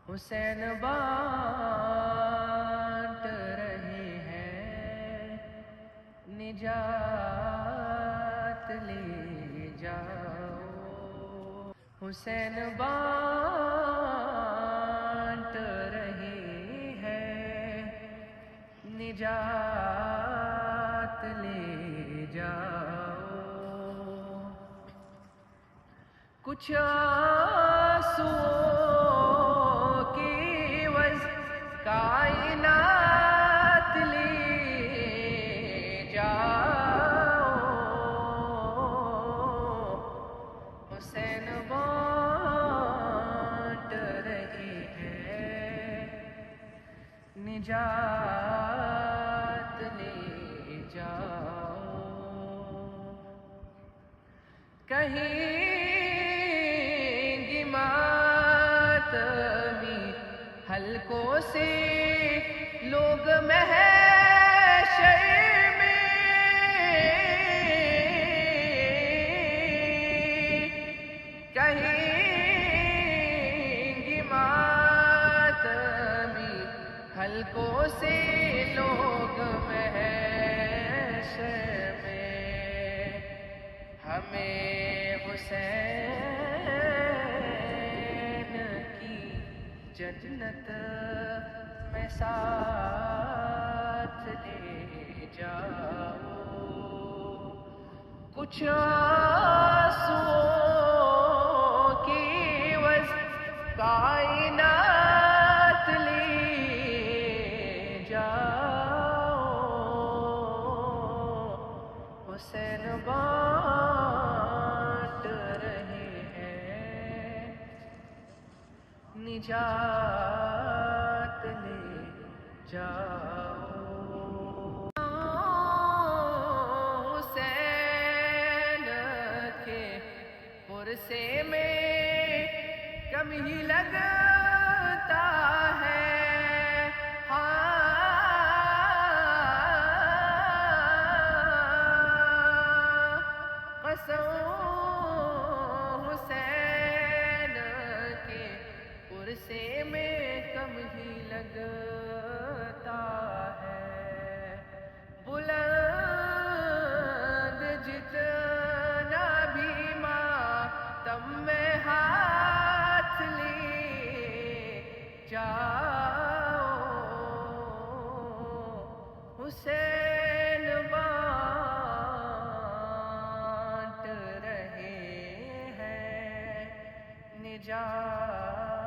حسین بانٹ رہے ہیں نجات لے جاؤ، حسین بانٹ رہے ہیں نجات لے جاؤ، کچھ آنسوؤں کی عوض کائنات لے جاؤ، حسین بانٹ رہے ہیں نجات لے جاؤ، کہیں ماتمی حلقوں سے لوگ محشر میں کہیں گی ماتمی حلقوں سے لوگ محشر میں، ہمیں حسین کی جنت میں ساتھ لے جاؤ، کچھ آنسوؤں کی عوض کائنات لے جاؤ، حسین بانٹ رہے ہیں نجات لے جاؤ، حسین کے پرسے میں کم ہی لگتا ہے، قسم حسین کے پرسے میں کم ہی لگتا ہے، بلند جتنا بھی ماتم میں ہاتھ لے جاؤ، حسین بانٹ رہے ہیں نجات